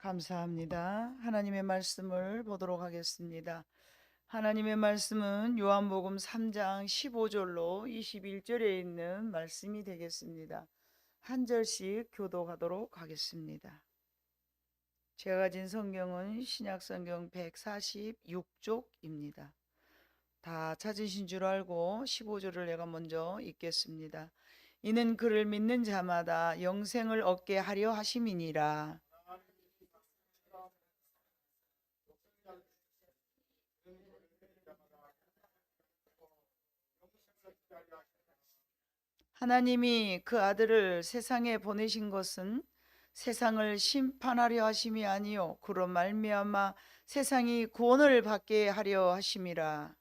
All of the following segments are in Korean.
감사합니다. 하나님의 말씀을 보도록 하겠습니다. 하나님의 말씀은 요한복음 3장 15절로 21절에 있는 말씀이 되겠습니다. 한 절씩 교독하도록 하겠습니다. 제가 가진 성경은 신약성경 146쪽입니다. 다 찾으신 줄 알고 15절을 내가 먼저 읽겠습니다. 이는 그를 믿는 자마다 영생을 얻게 하려 하심이니라. 하나님이 그 아들을 세상에 보내신 것은 세상을 심판하려 하심이 아니요 그로 말미암아 세상이 구원을 받게 하려 하심이라.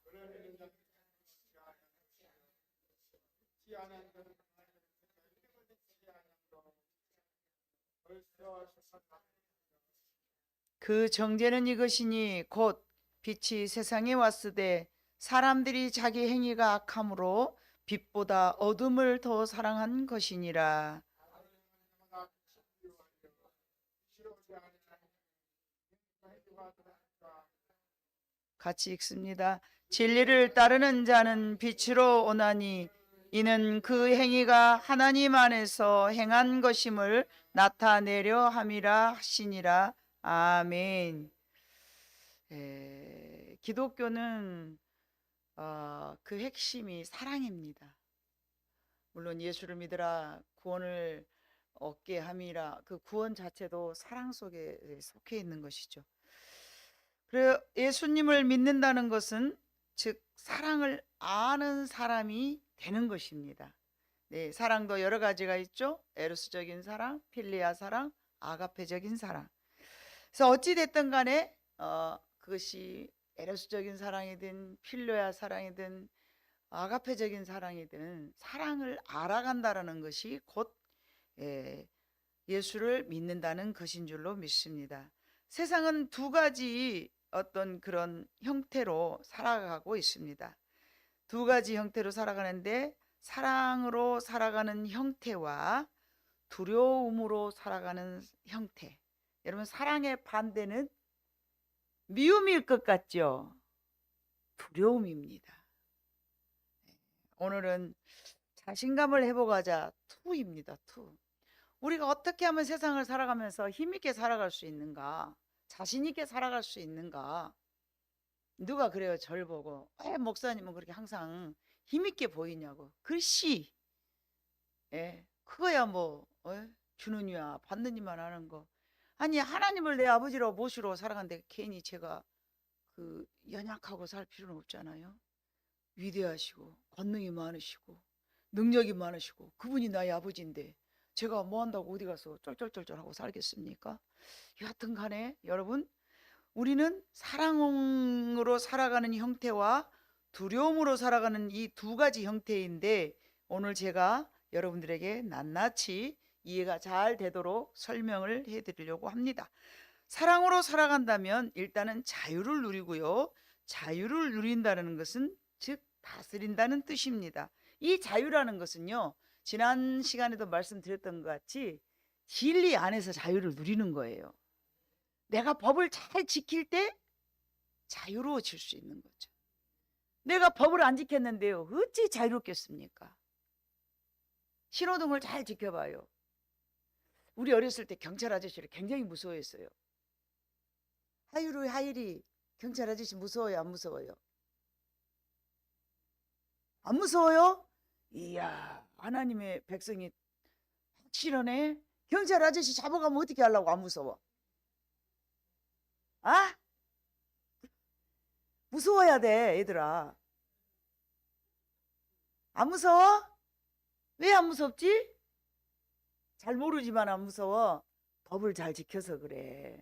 그 정죄는 이것이니 곧 빛이 세상에 왔으되 사람들이 자기 행위가 악함으로 빛보다 어둠을 더 사랑한 것이니라. 같이 읽습니다. 진리를 따르는 자는 빛으로 오나니 이는 그 행위가 하나님 안에서 행한 것임을 나타내려 함이라 하시니라. 아멘. 기독교는 그 핵심이 사랑입니다. 물론 예수를 믿으라 구원을 얻게 함이라, 그 구원 자체도 사랑 속에 속해 있는 것이죠. 그래서 예수님을 믿는다는 것은 즉 사랑을 아는 사람이 되는 것입니다. 네, 사랑도 여러 가지가 있죠. 에로스적인 사랑, 필리아 사랑, 아가페적인 사랑. 그래서 어찌 됐든 간에 그것이 에로스적인 사랑이든 필리아 사랑이든 아가페적인 사랑이든 사랑을 알아간다라는 것이 곧 예수를 믿는다는 것인 줄로 믿습니다. 세상은 두 가지 어떤 그런 형태로 살아가고 있습니다. 두 가지 형태로 살아가는데 사랑으로 살아가는 형태와 두려움으로 살아가는 형태. 여러분, 사랑의 반대는 미움일 것 같죠? 두려움입니다. 오늘은 자신감을 회복하자 2입니다. 2. 우리가 어떻게 하면 세상을 살아가면서 힘있게 살아갈 수 있는가, 자신 있게 살아갈 수 있는가. 누가 그래요? 절 보고 왜 목사님은 그렇게 항상 힘있게 보이냐고. 글씨 그거야 뭐 주는 이야 받는 이만 하는 거. 아니, 하나님을 내 아버지로 모시러 살아간데 괜히 제가 그 연약하고 살 필요는 없잖아요. 위대하시고 권능이 많으시고 능력이 많으시고 그분이 나의 아버지인데 제가 뭐 한다고 어디 가서 쩔쩔쩔쩔하고 살겠습니까? 여하튼 간에 여러분, 우리는 사랑으로 살아가는 형태와 두려움으로 살아가는 이 두 가지 형태인데, 오늘 제가 여러분들에게 낱낱이 이해가 잘 되도록 설명을 해드리려고 합니다. 사랑으로 살아간다면 일단은 자유를 누리고요. 자유를 누린다는 것은 즉 다스린다는 뜻입니다. 이 자유라는 것은요, 지난 시간에도 말씀드렸던 것 같이 진리 안에서 자유를 누리는 거예요. 내가 법을 잘 지킬 때 자유로워질 수 있는 거죠. 내가 법을 안 지켰는데요, 어찌 자유롭겠습니까? 신호등을 잘 지켜봐요. 우리 어렸을 때 경찰 아저씨를 굉장히 무서워했어요. 하율이 경찰 아저씨 무서워요, 안 무서워요? 안 무서워요? 이야, 하나님의 백성이 확실하네. 경찰 아저씨 잡아가면 어떻게 하려고 안 무서워? 아? 무서워야 돼, 얘들아. 안 무서워? 왜 안 무섭지? 잘 모르지만 안 무서워. 법을 잘 지켜서 그래.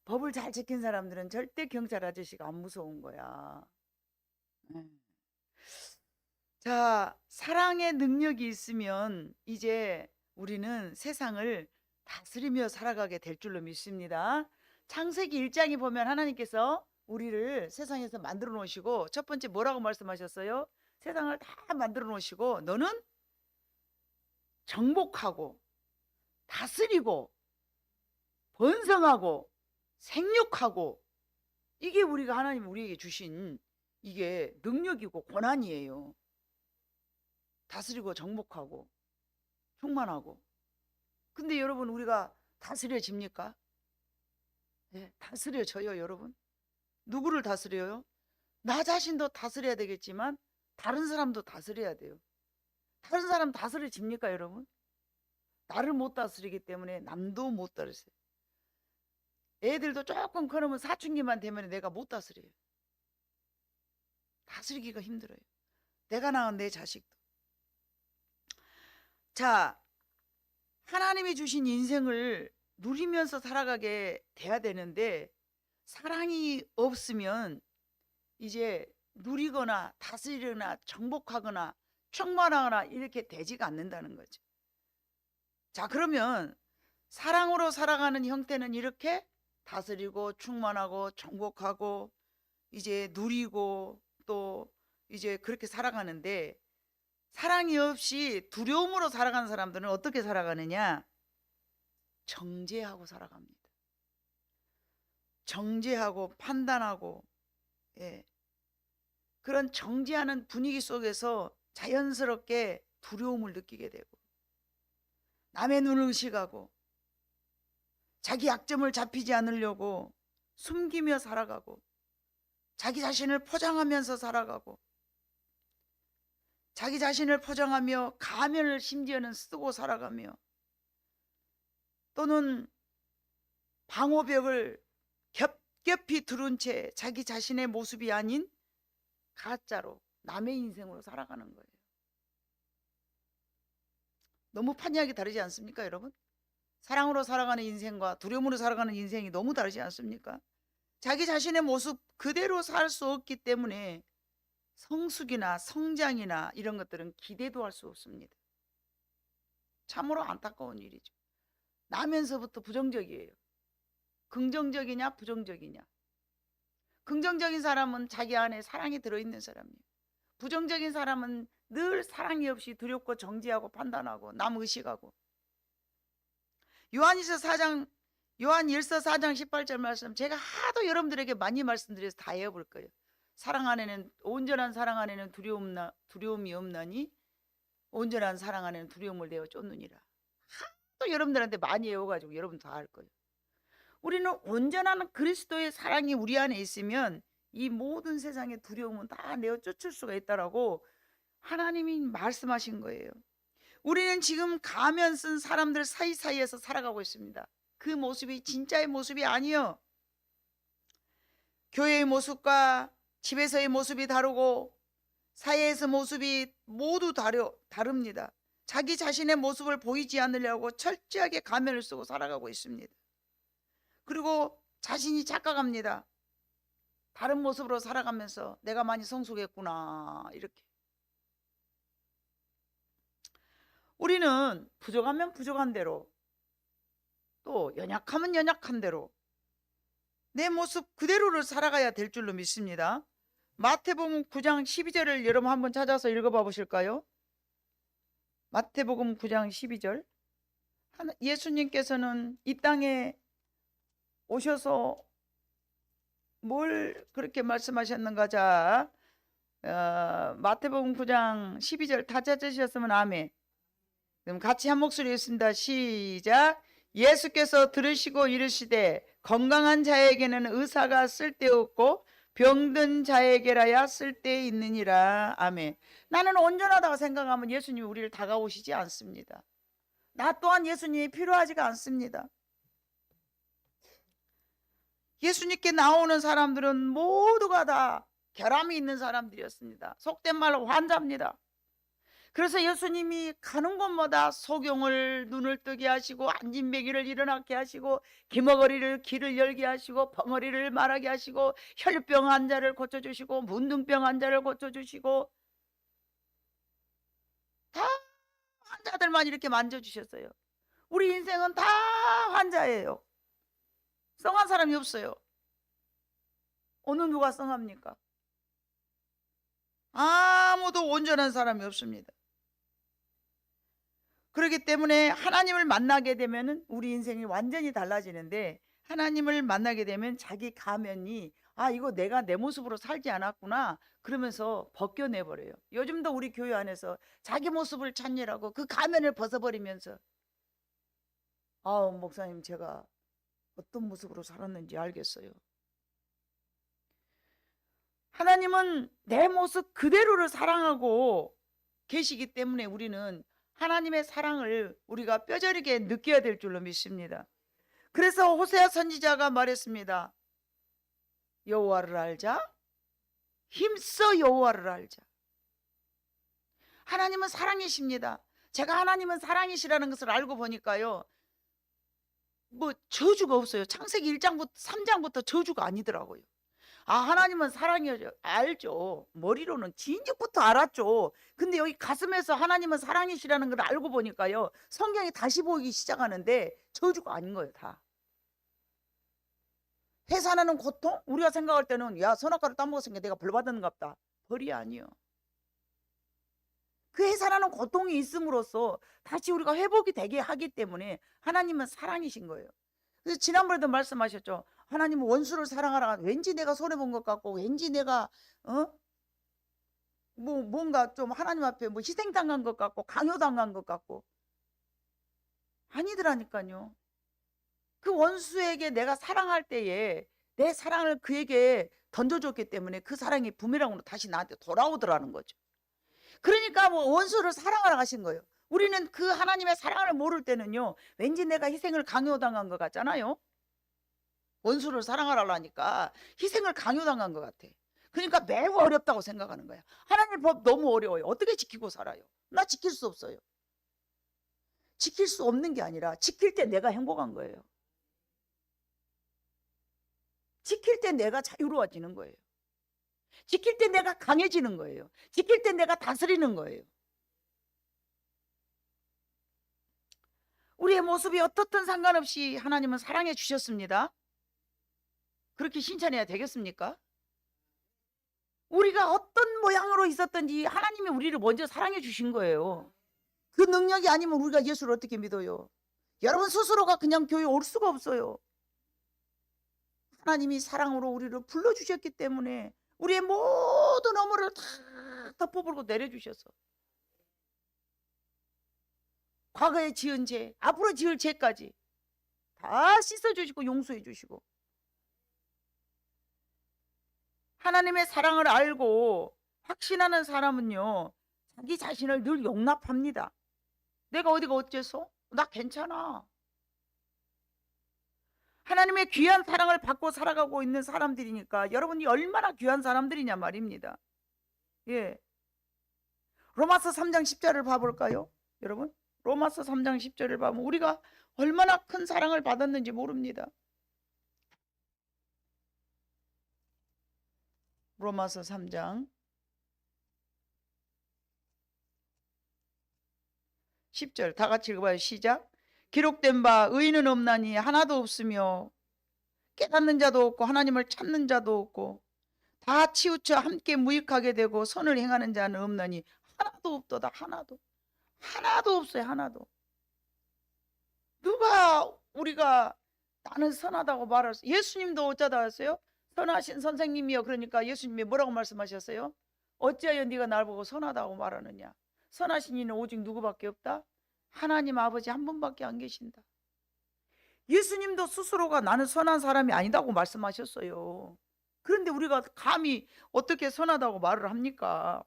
법을 잘 지킨 사람들은 절대 경찰 아저씨가 안 무서운 거야. 자, 사랑의 능력이 있으면 이제 우리는 세상을 다스리며 살아가게 될 줄로 믿습니다. 창세기 1장에 보면 하나님께서 우리를 세상에서 만들어 놓으시고 첫 번째 뭐라고 말씀하셨어요? 세상을 다 만들어 놓으시고 너는 정복하고 다스리고 번성하고 생육하고, 이게 우리가 하나님이 우리에게 주신 이게 능력이고 고난이에요. 다스리고 정복하고 충만하고. 근데 여러분, 우리가 다스려집니까? 네, 다스려져요. 여러분, 누구를 다스려요? 나 자신도 다스려야 되겠지만 다른 사람도 다스려야 돼요. 다른 사람 다스려집니까 여러분? 나를 못 다스리기 때문에 남도 못 다스려요. 애들도 조금 커놓으면 사춘기만 되면 내가 못 다스려요. 다스리기가 힘들어요. 내가 낳은 내 자식도. 자, 하나님이 주신 인생을 누리면서 살아가게 돼야 되는데, 사랑이 없으면 이제 누리거나 다스리거나 정복하거나 충만하거나 이렇게 되지가 않는다는 거죠. 자, 그러면 사랑으로 살아가는 형태는 이렇게 다스리고 충만하고 정복하고 이제 누리고 또 이제 그렇게 살아가는데, 사랑이 없이 두려움으로 살아가는 사람들은 어떻게 살아가느냐? 정죄하고 살아갑니다. 정죄하고 판단하고, 예, 그런 정죄하는 분위기 속에서 자연스럽게 두려움을 느끼게 되고, 남의 눈을 의식하고, 자기 약점을 잡히지 않으려고 숨기며 살아가고, 자기 자신을 포장하면서 살아가고, 자기 자신을 포장하며 가면을 심지어는 쓰고 살아가며, 또는 방호벽을 겹겹이 두른 채 자기 자신의 모습이 아닌 가짜로 남의 인생으로 살아가는 거예요. 너무 판이하게 다르지 않습니까 여러분? 사랑으로 살아가는 인생과 두려움으로 살아가는 인생이 너무 다르지 않습니까? 자기 자신의 모습 그대로 살 수 없기 때문에 성숙이나 성장이나 이런 것들은 기대도 할 수 없습니다. 참으로 안타까운 일이죠. 나면서부터 부정적이에요. 긍정적이냐 부정적이냐. 긍정적인 사람은 자기 안에 사랑이 들어있는 사람이에요. 부정적인 사람은 늘 사랑이 없이 두렵고 정죄하고 판단하고 남 의식하고. 요한일서 4장 18절 말씀, 제가 하도 여러분들에게 많이 말씀드려서 다 외워볼 거예요. 사랑 안에는, 온전한 사랑 안에는 두려움이 없나니 온전한 사랑 안에는 두려움을 내어 쫓느니라. 하도 여러분들한테 많이 외워가지고 여러분 다 알 거예요. 우리는 온전한 그리스도의 사랑이 우리 안에 있으면 이 모든 세상의 두려움은 다 내어 쫓을 수가 있다라고 하나님이 말씀하신 거예요. 우리는 지금 가면 쓴 사람들 사이사이에서 살아가고 있습니다. 그 모습이 진짜의 모습이 아니요. 교회의 모습과 집에서의 모습이 다르고 사회에서 모습이 모두 다릅니다. 자기 자신의 모습을 보이지 않으려고 철저하게 가면을 쓰고 살아가고 있습니다. 그리고 자신이 착각합니다. 다른 모습으로 살아가면서 내가 많이 성숙했구나 이렇게. 우리는 부족하면 부족한 대로, 또 연약하면 연약한 대로 내 모습 그대로를 살아가야 될 줄로 믿습니다. 마태복음 9장 12절을 여러분 한번 찾아서 읽어봐 보실까요? 마태복음 9장 12절. 예수님께서는 이 땅에 오셔서 뭘 그렇게 말씀하셨는가? 자, 마태복음 9장 12절 다 찾으셨으면 아멘. 그럼 같이 한 목소리 읽습니다. 시작. 예수께서 들으시고 이르시되 건강한 자에게는 의사가 쓸데없고 병든 자에게라야 쓸데있느니라. 아멘. 나는 온전하다고 생각하면 예수님이 우리를 다가오시지 않습니다. 나 또한 예수님이 필요하지가 않습니다. 예수님께 나오는 사람들은 모두가 다 결함이 있는 사람들이었습니다. 속된 말로 환자입니다. 그래서 예수님이 가는 곳마다 소경을 눈을 뜨게 하시고 안진뱅이를 일어나게 하시고 기머거리를 길을 열게 하시고 벙어리를 말하게 하시고 혈병 환자를 고쳐주시고 문둥병 환자를 고쳐주시고 다 환자들만 이렇게 만져주셨어요. 우리 인생은 다 환자예요. 성한 사람이 없어요. 어느 누가 성합니까? 아무도 온전한 사람이 없습니다. 그렇기 때문에 하나님을 만나게 되면은 우리 인생이 완전히 달라지는데, 하나님을 만나게 되면 자기 가면이 이거 내가 내 모습으로 살지 않았구나 그러면서 벗겨내 버려요. 요즘도 우리 교회 안에서 자기 모습을 찾느라고 그 가면을 벗어버리면서 목사님 제가 어떤 모습으로 살았는지 알겠어요. 하나님은 내 모습 그대로를 사랑하고 계시기 때문에 우리는 하나님의 사랑을 우리가 뼈저리게 느껴야 될 줄로 믿습니다. 그래서 호세아 선지자가 말했습니다. 여호와를 알자. 힘써 여호와를 알자. 하나님은 사랑이십니다. 제가 하나님은 사랑이시라는 것을 알고 보니까요, 뭐 저주가 없어요. 창세기 1장부터 3장부터 저주가 아니더라고요. 하나님은 사랑이죠. 알죠. 머리로는 진즉부터 알았죠. 근데 여기 가슴에서 하나님은 사랑이시라는 걸 알고 보니까요, 성경이 다시 보이기 시작하는데 저주가 아닌 거예요. 다 해산하는 고통? 우리가 생각할 때는 야 선악과를 따먹었으니까 내가 벌 받았는갑다. 벌이 아니요. 그 해산하는 고통이 있음으로써 다시 우리가 회복이 되게 하기 때문에 하나님은 사랑이신 거예요. 그래서 지난번에도 말씀하셨죠. 하나님은 원수를 사랑하라. 왠지 내가 손해본 것 같고, 왠지 내가 뭔가 좀 하나님 앞에 희생당한 것 같고, 강요당한 것 같고. 아니더라니까요. 그 원수에게 내가 사랑할 때에 내 사랑을 그에게 던져줬기 때문에 그 사랑이 부메랑으로 다시 나한테 돌아오더라는 거죠. 그러니까 원수를 사랑하라 하신 거예요. 우리는 그 하나님의 사랑을 모를 때는요, 왠지 내가 희생을 강요당한 것 같잖아요. 원수를 사랑하라니까 희생을 강요당한 것 같아. 그러니까 매우 어렵다고 생각하는 거야. 하나님 법 너무 어려워요. 어떻게 지키고 살아요? 나 지킬 수 없어요. 지킬 수 없는 게 아니라 지킬 때 내가 행복한 거예요. 지킬 때 내가 자유로워지는 거예요. 지킬 때 내가 강해지는 거예요. 지킬 때 내가 다스리는 거예요. 우리의 모습이 어떻든 상관없이 하나님은 사랑해 주셨습니다. 그렇게 칭찬해야 되겠습니까? 우리가 어떤 모양으로 있었든지 하나님이 우리를 먼저 사랑해 주신 거예요. 그 능력이 아니면 우리가 예수를 어떻게 믿어요? 여러분 스스로가 그냥 교회에 올 수가 없어요. 하나님이 사랑으로 우리를 불러주셨기 때문에 우리의 모든 허물을 다 덮어버리고 내려주셔서 과거에 지은 죄, 앞으로 지을 죄까지 다 씻어주시고 용서해 주시고, 하나님의 사랑을 알고 확신하는 사람은요, 자기 자신을 늘 용납합니다. 내가 어디가 어째서? 나 괜찮아. 하나님의 귀한 사랑을 받고 살아가고 있는 사람들이니까 여러분이 얼마나 귀한 사람들이냐 말입니다. 예. 로마서 3장 10절을 봐볼까요? 여러분 로마서 3장 10절을 보면 우리가 얼마나 큰 사랑을 받았는지 모릅니다. 로마서 3장 10절 다 같이 읽어봐요. 시작. 기록된 바 의인은 없나니 하나도 없으며 깨닫는 자도 없고 하나님을 찾는 자도 없고 다 치우쳐 함께 무익하게 되고 선을 행하는 자는 없나니 하나도 없도다. 하나도 없어요. 하나도. 누가 우리가 나는 선하다고 말했어요? 예수님도 어쩌다 했어요? 선하신 선생님이요. 그러니까 예수님이 뭐라고 말씀하셨어요? 어찌하여 네가 날 보고 선하다고 말하느냐? 선하신 이는 오직 누구밖에 없다? 하나님 아버지 한 분밖에 안 계신다. 예수님도 스스로가 나는 선한 사람이 아니다고 말씀하셨어요. 그런데 우리가 감히 어떻게 선하다고 말을 합니까?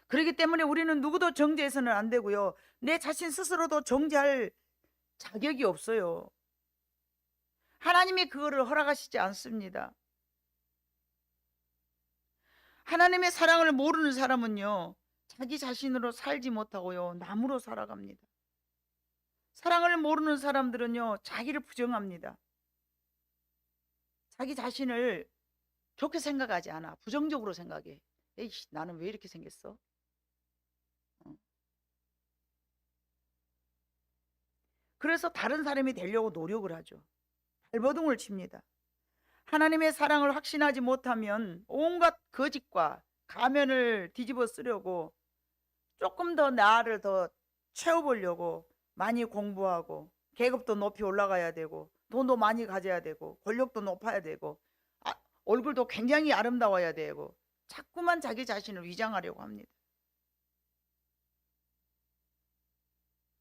그렇기 때문에 우리는 누구도 정죄해서는 안 되고요. 내 자신 스스로도 정죄할 자격이 없어요. 하나님이 그거를 허락하시지 않습니다. 하나님의 사랑을 모르는 사람은요, 자기 자신으로 살지 못하고요, 남으로 살아갑니다. 사랑을 모르는 사람들은요, 자기를 부정합니다. 자기 자신을 좋게 생각하지 않아. 부정적으로 생각해. 에이씨, 나는 왜 이렇게 생겼어? 그래서 다른 사람이 되려고 노력을 하죠. 발버둥을 칩니다. 하나님의 사랑을 확신하지 못하면 온갖 거짓과 가면을 뒤집어 쓰려고 조금 더 나를 더 채워보려고 많이 공부하고 계급도 높이 올라가야 되고 돈도 많이 가져야 되고 권력도 높아야 되고 얼굴도 굉장히 아름다워야 되고 자꾸만 자기 자신을 위장하려고 합니다.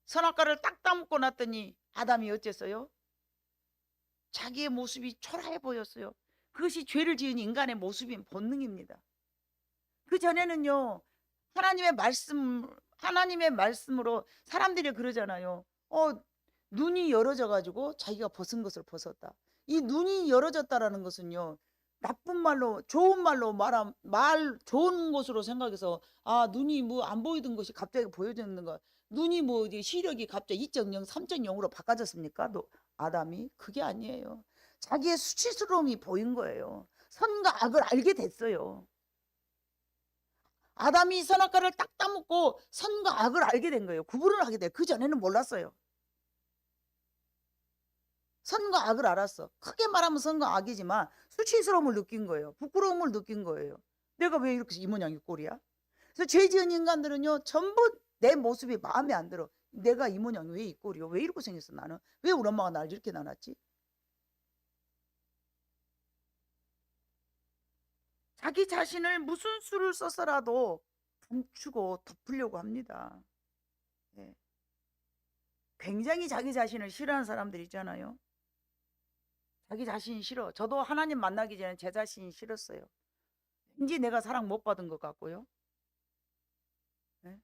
선악과를 딱 따먹고 났더니 아담이 어쨌어요? 자기의 모습이 초라해 보였어요. 그것이 죄를 지은 인간의 모습인 본능입니다. 그 전에는요, 하나님의 말씀으로 사람들이 그러잖아요. 눈이 열어져 가지고 자기가 벗은 것을 벗었다. 이 눈이 열어졌다라는 것은요, 나쁜 말로, 좋은 말로 좋은 것으로 생각해서, 눈이 뭐 안 보이던 것이 갑자기 보여지는 거, 눈이 뭐 시력이 갑자기 2.0, 3.0으로 바꿔졌습니까? 아담이? 그게 아니에요. 자기의 수치스러움이 보인 거예요. 선과 악을 알게 됐어요. 아담이 선악과를 딱 따먹고 선과 악을 알게 된 거예요. 구분을 하게 돼요. 그 전에는 몰랐어요. 선과 악을 알았어. 크게 말하면 선과 악이지만 수치스러움을 느낀 거예요. 부끄러움을 느낀 거예요. 내가 왜 이렇게 이 모양 이 꼴이야? 그래서 죄 지은 인간들은요, 전부 내 모습이 마음에 안 들어. 내가 이 모양 왜 이 꼴이요? 왜 이렇게 생겼어 나는? 왜 우리 엄마가 날 이렇게 낳았지? 자기 자신을 무슨 수를 써서라도 감추고 덮으려고 합니다. 네. 굉장히 자기 자신을 싫어하는 사람들 있잖아요. 자기 자신이 싫어. 저도 하나님 만나기 전에 제 자신이 싫었어요. 왠지 내가 사랑 못 받은 것 같고요. 네?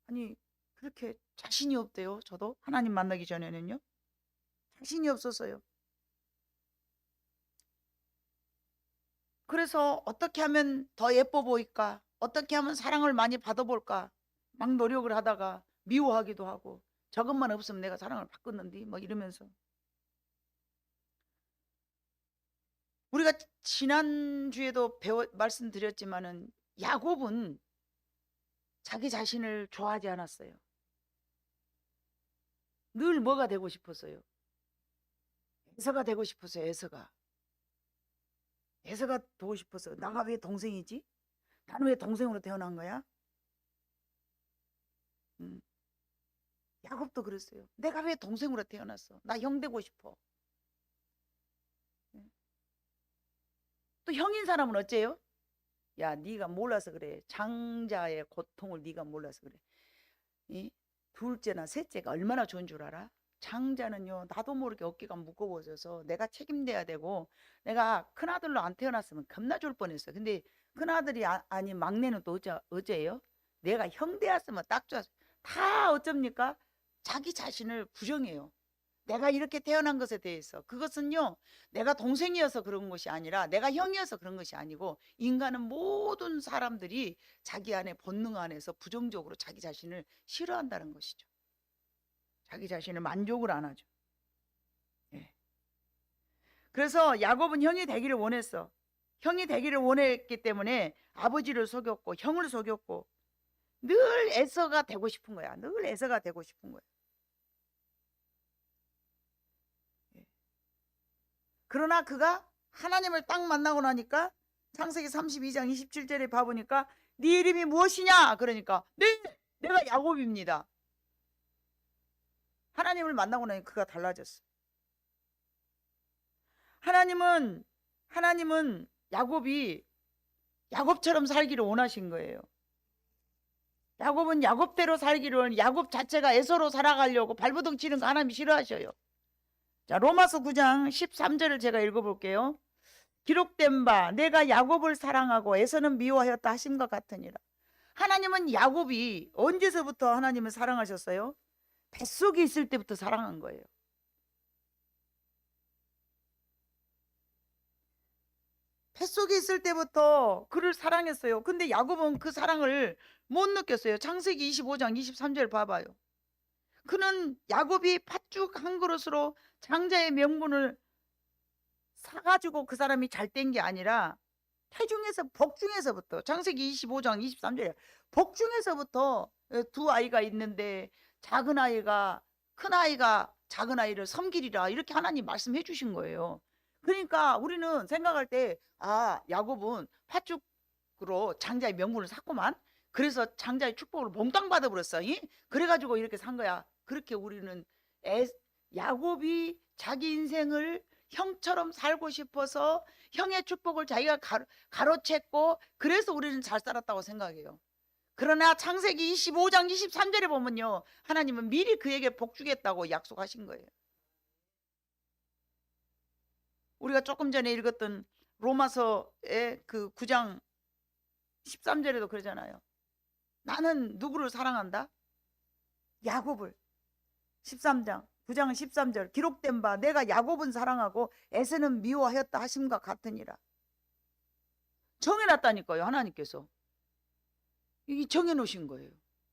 아니 그렇게 자신이 없대요. 저도 하나님 만나기 전에는요. 자신이 없었어요. 그래서 어떻게 하면 더 예뻐 보일까? 어떻게 하면 사랑을 많이 받아볼까? 막 노력을 하다가 미워하기도 하고 저것만 없으면 내가 사랑을 받겠는데 뭐 이러면서 우리가 지난주에도 말씀드렸지만은 야곱은 자기 자신을 좋아하지 않았어요. 늘 뭐가 되고 싶었어요? 에서가 되고 싶었어요. 에서가 되고 싶었어요. 나가 왜 동생이지? 나는 왜 동생으로 태어난 거야? 야곱도 그랬어요. 내가 왜 동생으로 태어났어? 나 형 되고 싶어. 또 형인 사람은 어째요? 야, 네가 몰라서 그래. 장자의 고통을 네가 몰라서 그래. 이 둘째나 셋째가 얼마나 좋은 줄 알아? 장자는요, 나도 모르게 어깨가 무거워져서 내가 책임져야 되고, 내가 큰아들로 안 태어났으면 겁나 줄 뻔했어요. 근데 큰아들이 아닌 막내는 또 어째요? 내가 형대였으면 딱 좋았어. 다 어쩝니까? 자기 자신을 부정해요. 내가 이렇게 태어난 것에 대해서. 그것은요, 내가 동생이어서 그런 것이 아니라 내가 형이어서 그런 것이 아니고, 인간은 모든 사람들이 자기 안에 본능 안에서 부정적으로 자기 자신을 싫어한다는 것이죠. 자기 자신을 만족을 안 하죠. 예. 그래서 야곱은 형이 되기를 원했어. 형이 되기를 원했기 때문에 아버지를 속였고 형을 속였고 늘 에서가 되고 싶은 거야. 늘 에서가 되고 싶은 거야. 예. 그러나 그가 하나님을 딱 만나고 나니까 창세기 32장 27절에 봐보니까 네 이름이 무엇이냐? 그러니까 네, 내가 야곱입니다. 하나님을 만나고 나니 그가 달라졌어. 하나님은 야곱이 야곱처럼 살기를 원하신 거예요. 야곱은 야곱대로 살기를, 야곱 자체가 에서로 살아가려고 발버둥 치는 거 하나님이 싫어하셔요. 자, 로마서 9장 13절을 제가 읽어볼게요. 기록된 바 내가 야곱을 사랑하고 에서는 미워하였다 하심과 같으니라. 하나님은 야곱이 언제서부터 하나님을 사랑하셨어요? 뱃속에 있을 때부터 사랑한 거예요. 뱃속에 있을 때부터 그를 사랑했어요. 근데 야곱은 그 사랑을 못 느꼈어요. 창세기 25장 23절 봐봐요. 그는 야곱이 팥죽 한 그릇으로 장자의 명분을 사가지고 그 사람이 잘 된 게 아니라 태중에서 복중에서부터 창세기 25장 23절에 복중에서부터 두 아이가 있는데 작은 아이가 큰 아이가 작은 아이를 섬기리라 이렇게 하나님 말씀해 주신 거예요. 그러니까 우리는 생각할 때 야곱은 팥죽으로 장자의 명분을 샀구만. 그래서 장자의 축복을 몽땅 받아버렸어. 그래가지고 이렇게 산 거야. 그렇게 우리는 야곱이 자기 인생을 형처럼 살고 싶어서 형의 축복을 자기가 가로챘고 그래서 우리는 잘 살았다고 생각해요. 그러나 창세기 25장 23절에 보면요, 하나님은 미리 그에게 복 주겠다고 약속하신 거예요. 우리가 조금 전에 읽었던 로마서의 그 9장 13절에도 그러잖아요. 나는 누구를 사랑한다? 야곱을. 13장 9장 13절 기록된 바 내가 야곱은 사랑하고 에서는 미워하였다 하심과 같으니라. 정해놨다니까요. 하나님께서 이게 정해놓으신 거예요.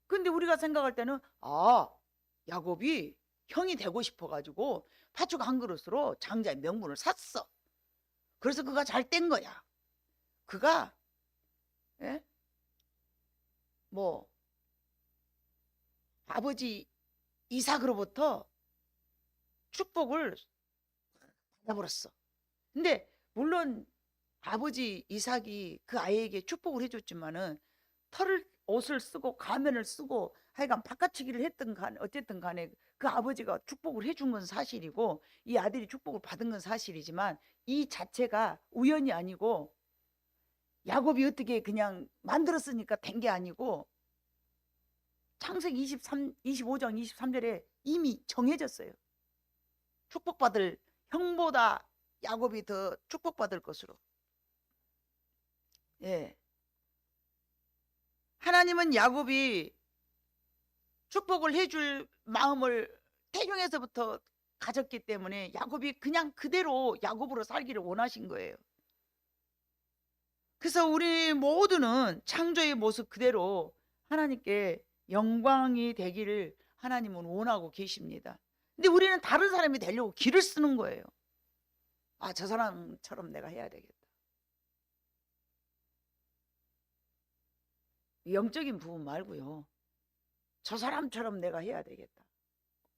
근데 우리가 생각할 때는 야곱이 형이 되고 싶어가지고 팥죽 한 그릇으로 장자의 명분을 샀어. 그래서 그가 잘 된 거야. 그가 뭐 아버지 이삭으로부터 축복을 받아버렸어. 근데 물론 아버지 이삭이 그 아이에게 축복을 해줬지만은 옷을 쓰고 가면을 쓰고 하여간 바깥치기를 했든 간에 어쨌든 간에 그 아버지가 축복을 해준 건 사실이고 이 아들이 축복을 받은 건 사실이지만 이 자체가 우연이 아니고 야곱이 어떻게 그냥 만들었으니까 된 게 아니고 창세기 25장 23절에 이미 정해졌어요. 축복받을 형보다 야곱이 더 축복받을 것으로. 하나님은 야곱이 축복을 해줄 마음을 태중에서부터 가졌기 때문에 야곱이 그냥 그대로 야곱으로 살기를 원하신 거예요. 그래서 우리 모두는 창조의 모습 그대로 하나님께 영광이 되기를 하나님은 원하고 계십니다. 근데 우리는 다른 사람이 되려고 길을 쓰는 거예요. 저 사람처럼 내가 해야 되겠다. 영적인 부분 말고요. 저 사람처럼 내가 해야 되겠다.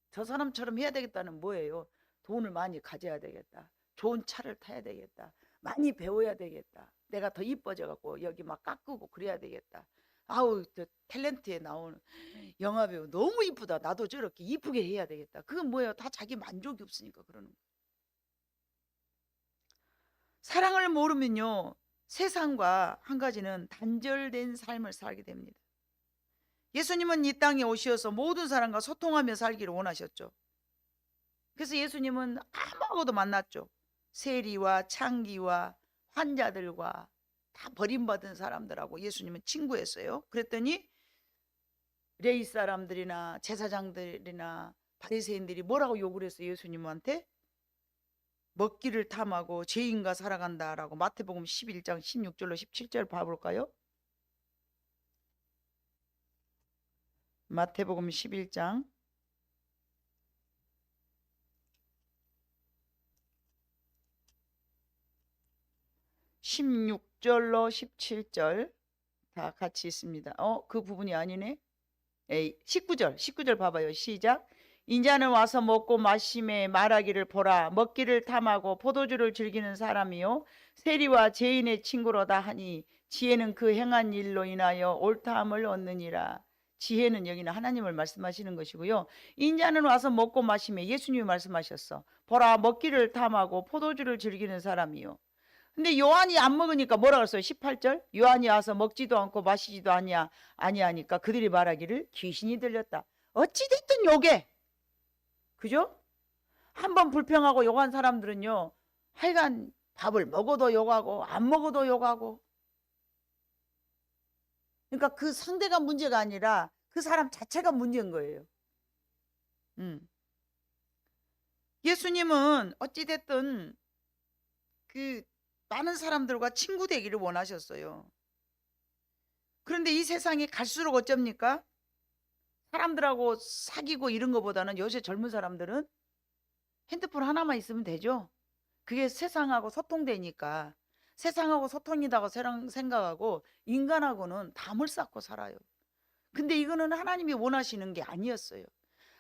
저 사람처럼 해야 되겠다는 뭐예요? 돈을 많이 가져야 되겠다. 좋은 차를 타야 되겠다. 많이 배워야 되겠다. 내가 더 이뻐져 갖고 여기 막 깎고 그래야 되겠다. 저 탤런트에 나오는 영화배우 너무 이쁘다. 나도 저렇게 이쁘게 해야 되겠다. 그건 뭐예요? 다 자기 만족이 없으니까 그러는 거예요. 사랑을 모르면요, 세상과 한 가지는 단절된 삶을 살게 됩니다. 예수님은 이 땅에 오셔서 모든 사람과 소통하며 살기를 원하셨죠. 그래서 예수님은 아무하고도 만났죠. 세리와 창기와 환자들과 다 버림받은 사람들하고 예수님은 친구였어요. 그랬더니 레위 사람들이나 제사장들이나 바리새인들이 뭐라고 욕을 했어요? 예수님한테 먹기를 탐하고 죄인과 살아간다라고. 마태복음 11장 16절로 17절 봐볼까요? 마태복음 11장 16절로 17절 다 같이 있습니다. 그 부분이 아니네. 19절 봐봐요. 시작. 인자는 와서 먹고 마시매 말하기를 보라. 먹기를 탐하고 포도주를 즐기는 사람이요 세리와 죄인의 친구로다 하니 지혜는 그 행한 일로 인하여 옳다함을 얻느니라. 지혜는 여기는 하나님을 말씀하시는 것이고요. 인자는 와서 먹고 마시매 예수님이 말씀하셨어. 보라, 먹기를 탐하고 포도주를 즐기는 사람이요. 근데 요한이 안 먹으니까 뭐라 그랬어요? 18절. 요한이 와서 먹지도 않고 마시지도 아니하니까 그들이 말하기를 귀신이 들렸다. 어찌됐든 요게, 그죠? 한번 불평하고 욕한 사람들은요, 하여간 밥을 먹어도 욕하고 안 먹어도 욕하고. 그러니까 그 상대가 문제가 아니라 그 사람 자체가 문제인 거예요. 예수님은 어찌됐든 그 많은 사람들과 친구 되기를 원하셨어요. 그런데 이 세상이 갈수록 어쩝니까? 사람들하고 사귀고 이런 것보다는 요새 젊은 사람들은 핸드폰 하나만 있으면 되죠. 그게 세상하고 소통되니까 세상하고 소통이라고 생각하고 인간하고는 담을 쌓고 살아요. 근데 이거는 하나님이 원하시는 게 아니었어요.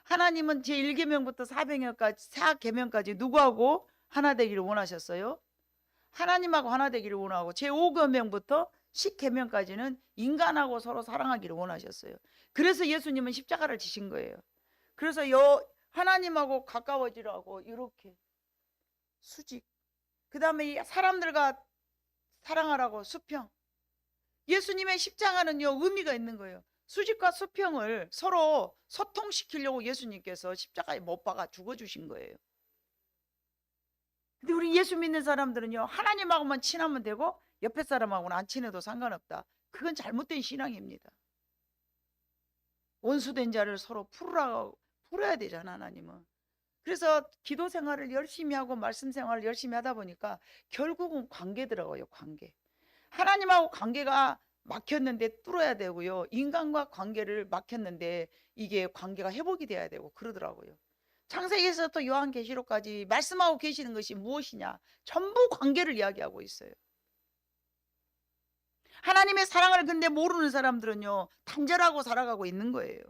하나님은 제1계명부터 4계명까지 누구하고 하나 되기를 원하셨어요? 하나님하고 하나 되기를 원하고 제5계명부터 십계명까지는 인간하고 서로 사랑하기를 원하셨어요. 그래서 예수님은 십자가를 지신 거예요. 그래서 하나님하고 가까워지라고 이렇게 수직, 그 다음에 사람들과 사랑하라고 수평. 예수님의 십자가는요 의미가 있는 거예요. 수직과 수평을 서로 소통시키려고 예수님께서 십자가에 못 박아 죽어주신 거예요. 근데 우리 예수 믿는 사람들은요 하나님하고만 친하면 되고 옆에 사람하고는 안 친해도 상관없다. 그건 잘못된 신앙입니다. 원수된 자를 서로 풀어야 되잖아 하나님은. 그래서 기도 생활을 열심히 하고 말씀 생활을 열심히 하다 보니까 결국은 관계더라고요. 관계. 하나님하고 관계가 막혔는데 뚫어야 되고요. 인간과 관계를 막혔는데 이게 관계가 회복이 돼야 되고 그러더라고요. 창세기에서부터 요한계시록까지 말씀하고 계시는 것이 무엇이냐? 전부 관계를 이야기하고 있어요. 하나님의 사랑을 근데 모르는 사람들은요 단절하고 살아가고 있는 거예요.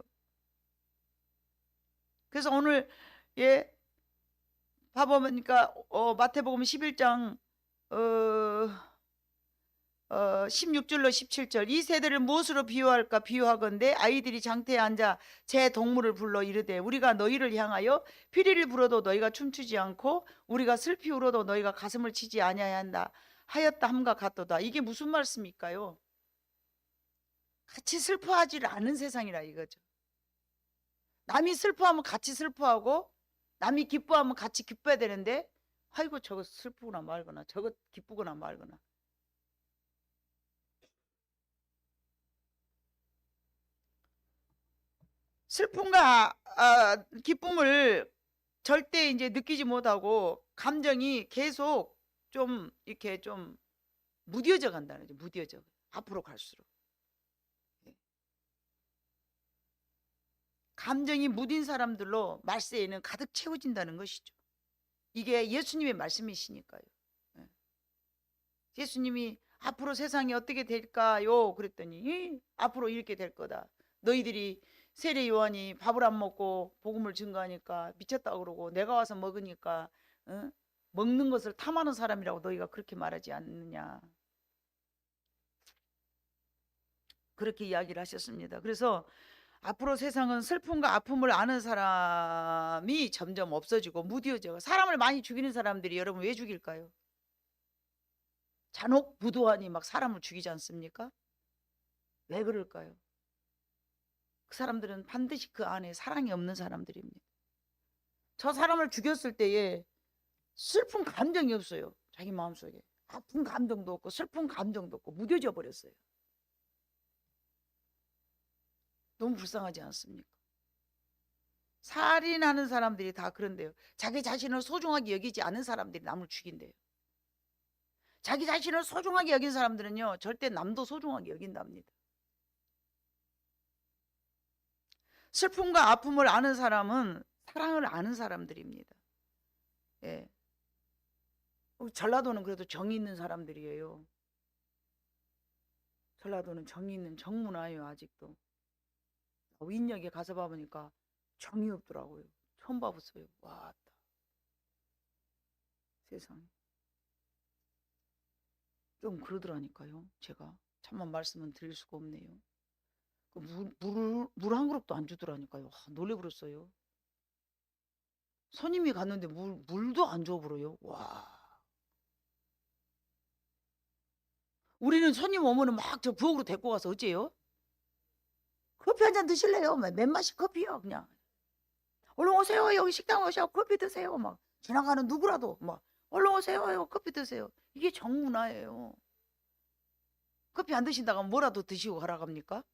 그래서 오늘 봐보니까 마태복음 11장 16절로 17절 이 세대를 무엇으로 비유할까 비유하건대 아이들이 장태에 앉아 제 동물을 불러 이르되 우리가 너희를 향하여 피리를 불어도 너희가 춤추지 않고 우리가 슬피 울어도 너희가 가슴을 치지 아니하야 한다 하였다 함과 같도다. 이게 무슨 말씀일까요? 같이 슬퍼하지를 않은 세상이라 이거죠. 남이 슬퍼하면 같이 슬퍼하고 남이 기뻐하면 같이 기뻐야 되는데 아이고 저거 슬프거나 말거나 저거 기쁘거나 말거나. 슬픔과 기쁨을 절대 이제 느끼지 못하고 감정이 계속 좀 이렇게 좀 무뎌져 간다는 거죠. 무뎌져 앞으로 갈수록 감정이 무딘 사람들로 말세에는 가득 채워진다는 것이죠. 이게 예수님의 말씀이시니까요. 예수님이 앞으로 세상이 어떻게 될까요? 그랬더니 앞으로 이렇게 될 거다. 너희들이 세례 요한이 밥을 안 먹고 복음을 증거하니까 미쳤다 그러고 내가 와서 먹으니까 먹는 것을 탐하는 사람이라고 너희가 그렇게 말하지 않느냐. 그렇게 이야기를 하셨습니다. 그래서 앞으로 세상은 슬픔과 아픔을 아는 사람이 점점 없어지고 무뎌져. 사람을 많이 죽이는 사람들이 여러분 왜 죽일까요? 잔혹 무도하니 막 사람을 죽이지 않습니까? 왜 그럴까요? 그 사람들은 반드시 그 안에 사랑이 없는 사람들입니다. 저 사람을 죽였을 때에 슬픈 감정이 없어요. 자기 마음속에 아픈 감정도 없고 슬픈 감정도 없고 무뎌져 버렸어요. 너무 불쌍하지 않습니까? 살인하는 사람들이 다 그런데요. 자기 자신을 소중하게 여기지 않은 사람들이 남을 죽인대요. 자기 자신을 소중하게 여긴 사람들은요 절대 남도 소중하게 여긴답니다. 슬픔과 아픔을 아는 사람은 사랑을 아는 사람들입니다. 예. 전라도는 그래도 정이 있는 사람들이에요. 전라도는 정이 있는 정문화예요. 아직도 인역에 가서 봐보니까 정이 없더라고요. 처음 봐봤어요. 와, 세상에 좀 그러더라니까요. 제가 참만 말씀은 드릴 수가 없네요. 물 한 그릇도 안 주더라니까요. 놀래버렸어요. 손님이 갔는데 물도 안 줘버려요. 와. 우리는 손님 오면은 막 저 부엌으로 데리고 가서 어째요? 커피 한 잔 드실래요? 몇 맛이 커피요 그냥. 얼른 오세요. 여기 식당 오셔 커피 드세요. 막 지나가는 누구라도 막 얼른 오세요. 커피 드세요. 이게 정문화예요. 커피 안 드신다고 하면 뭐라도 드시고 가라 갑니까?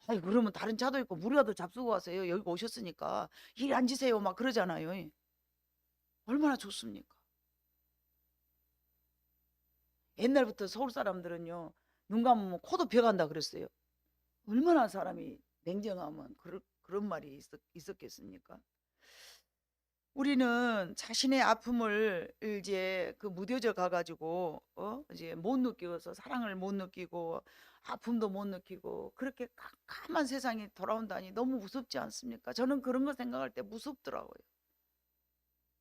아이 그러면 다른 차도 있고 물이라도 잡수고 가세요. 여기 오셨으니까 일 앉으세요. 막 그러잖아요. 얼마나 좋습니까? 옛날부터 서울 사람들은요. 눈 감으면 코도 벼간다 그랬어요. 얼마나 사람이 냉정하면 그런 말이 있었겠습니까? 우리는 자신의 아픔을 이제 그 무뎌져 가가지고 이제 못 느끼고서 사랑을 못 느끼고 아픔도 못 느끼고 그렇게 깜깜한 세상이 돌아온다니 너무 무섭지 않습니까? 저는 그런 거 생각할 때 무섭더라고요.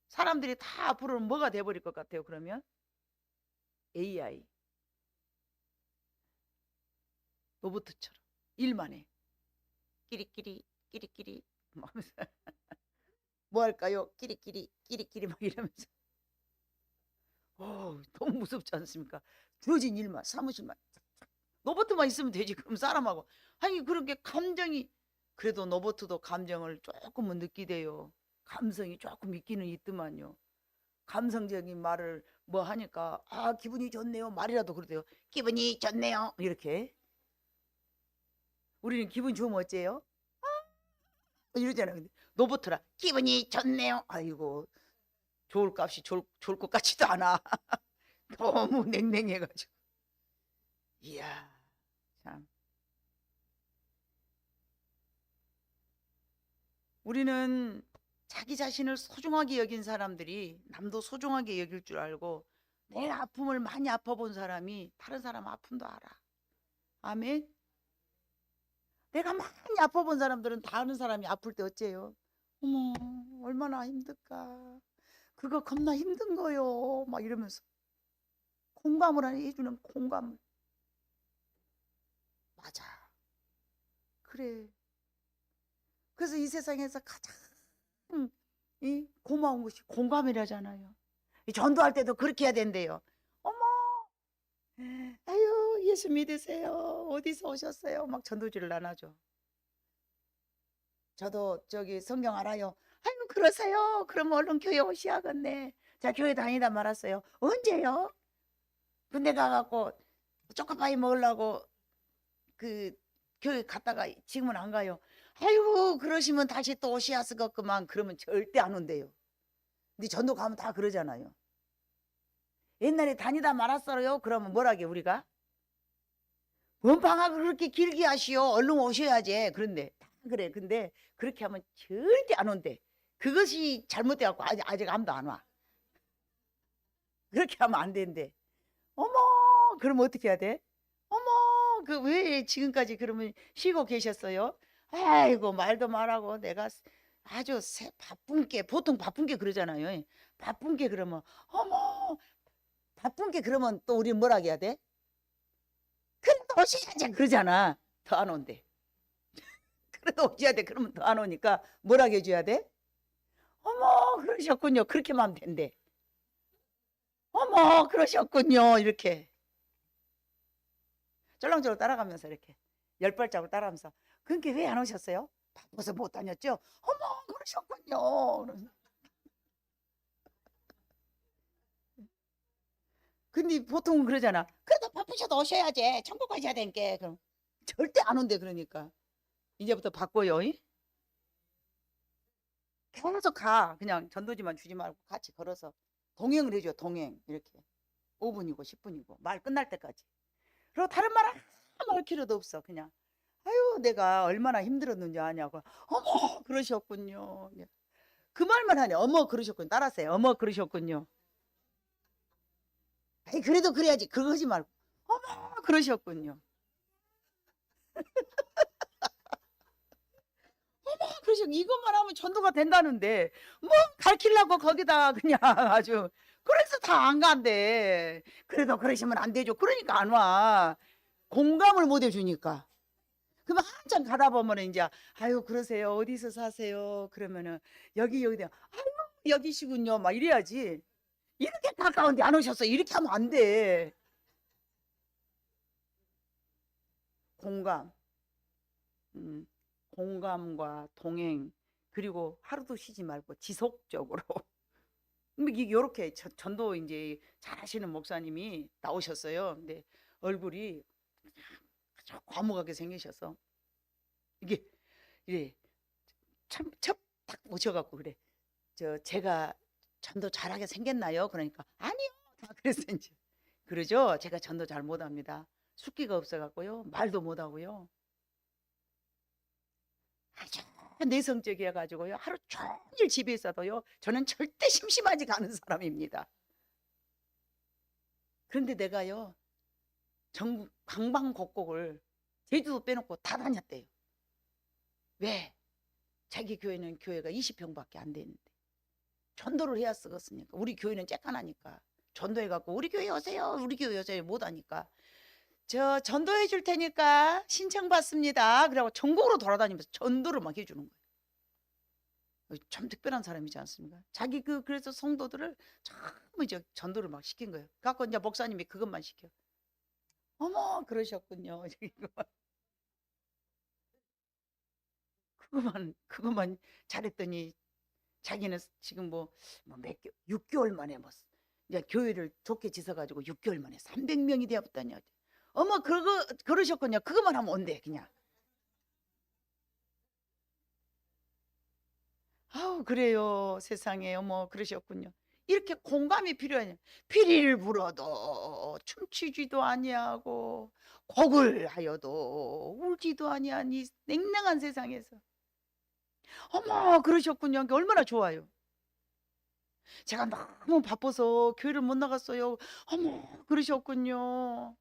사람들이 다 앞으로는 뭐가 돼버릴 것 같아요. 그러면 AI 로봇처럼 일만 해. 끼리끼리 끼리끼리 막 하면서 뭐 할까요? 끼리끼리 끼리끼리 막 이러면서 너무 무섭지 않습니까? 주어진 일만 사무실만 로봇만 있으면 되지. 그럼 사람하고 아니 그렇게 감정이 그래도 로봇도 감정을 조금은 느끼대요. 감성이 조금 있기는 있더만요. 감성적인 말을 뭐 하니까 아 기분이 좋네요 말이라도 그러대요. 기분이 좋네요 이렇게. 우리는 기분 좋으면 어째요? 이러잖아요. 근데 로봇라 기분이 좋네요. 아이고 좋을 값이 좋을 것 같지도 않아. 너무 냉랭해가지고. 이야 참. 우리는 자기 자신을 소중하게 여긴 사람들이 남도 소중하게 여길 줄 알고 내 아픔을 많이 아파본 사람이 다른 사람 아픔도 알아. 아멘. 내가 많이 아파본 사람들은 다른 사람이 아플 때 어째요? 어머 얼마나 힘들까. 그거 겁나 힘든 거요. 막 이러면서 공감을 해주는 공감을. 맞아. 그래. 그래서 이 세상에서 가장 이 고마운 것이 공감이라잖아요. 전도할 때도 그렇게 해야 된대요. 어머, 아유, 예수 믿으세요. 어디서 오셨어요? 막 전도지를 나눠줘. 저도 저기 성경 알아요. 아유, 그러세요? 그럼 얼른 교회 오셔야겠네. 자, 교회 다니다 말았어요. 언제요? 군대 가갖고 초코파이 먹으려고 그 교회 갔다가 지금은 안 가요. 아이고, 그러시면 다시 또 오셔야 쓰겠구만. 그러면 절대 안 온대요. 근데 전도 가면 다 그러잖아요. 옛날에 다니다 말았어요. 그러면 뭐라게 우리가? 뭔 방학을 그렇게 길게 하시오. 얼른 오셔야지. 그런데 다 그래. 근데 그렇게 하면 절대 안 온대. 그것이 잘못돼갖고 아직 아무도 안 와. 그렇게 하면 안 된대. 어머, 그럼 어떻게 해야 돼? 어머, 그 왜 지금까지 그러면 쉬고 계셨어요? 아이고 말도 말하고 내가 아주 바쁜 게 보통 바쁜 게 그러잖아요. 바쁜 게 그러면 어머 바쁜 게 그러면 또 우리 뭐라 해야 돼? 그래도 오셔야지 그러잖아. 더 안 온대. 그래도 오셔야 돼. 그러면 더 안 오니까 뭐라 해줘야 돼? 어머 그러셨군요. 그렇게만 하면 된대. 어머 그러셨군요. 이렇게 쫄랑쫄랑 따라가면서 이렇게 열 발자국 따라가면서 그렇게 왜 안 오셨어요? 바빠서 못 다녔죠? 어머 그러셨군요. 근데 보통은 그러잖아. 그래도 바쁘셔도 오셔야지. 천국 가셔야 되니까. 그럼 절대 안 온대. 그러니까 이제부터 바꿔요. 계속 가. 그냥 전도지만 주지 말고 같이 걸어서 동행을 해줘. 동행 이렇게 5분이고 10분이고 말 끝날 때까지. 그리고 다른 말 하나 할 필요도 없어. 그냥 아유 내가 얼마나 힘들었는지 아냐고. 어머 그러셨군요. 그 말만 하네. 어머 그러셨군요. 따라하세요. 어머 그러셨군요. 아이 그래도 그래야지. 그거 하지 말고 어머 그러셨군요. 그러시 이것만 하면 전도가 된다는데 뭐 가르치려고 거기다 그냥 아주 그래서 다 안 간대. 그래도 그러시면 안 되죠. 그러니까 안 와. 공감을 못 해주니까. 그러면 한참 가다 보면 이제 아유 그러세요. 어디서 사세요? 그러면은 여기 아유 여기시군요. 막 이래야지. 이렇게 가까운데 안 오셨어. 이렇게 하면 안 돼. 공감. 음, 공감과 동행 그리고 하루도 쉬지 말고 지속적으로 이렇게 전도 이제 잘하시는 목사님이 나오셨어요. 근데 얼굴이 아주 과묵하게 생기셔서 이게 이래 참첩딱 오셔갖고 그래. 제가 전도 잘하게 생겼나요? 그러니까 아니요. 다 그랬어 이제. 그러죠. 제가 전도 잘 못합니다. 숫기가 없어갖고요. 말도 못하고요. 아주 내성적이어 가지고요. 하루 종일 집에 있어도요. 저는 절대 심심하지가 않은 사람입니다. 그런데 내가요. 전국 방방곡곡을 제주도 빼놓고 다 다녔대요. 왜? 자기 교회는 교회가 20평밖에 안 되는데 전도를 해야 쓰겠으니까 우리 교회는 쬐깐하니까 전도해갖고 우리 교회 오세요 우리 교회 오세요 못하니까 저 전도해 줄 테니까 신청 받습니다. 그러고 전국으로 돌아다니면서 전도를 막 해주는 거예요. 참 특별한 사람이지 않습니까? 자기 그래서 성도들을 전부 이제 전도를 막 시킨 거예요. 갖고 이제 목사님이 그것만 시켜. 어머 그러셨군요. 그것만 잘했더니 자기는 지금 몇 6개월 만에 이제 교회를 좋게 지어가지고 6개월 만에 300명이 되었다니. 어머 그러셨군요. 그것만 하면 온대 그냥. 아우 그래요. 세상에 어머 그러셨군요. 이렇게 공감이 필요하냐. 피리를 불어도 춤추지도 아니하고 곡을 하여도 울지도 아니한 이 냉랭한 세상에서 어머 그러셨군요. 얼마나 좋아요. 제가 너무 바빠서 교회를 못 나갔어요. 어머 그러셨군요.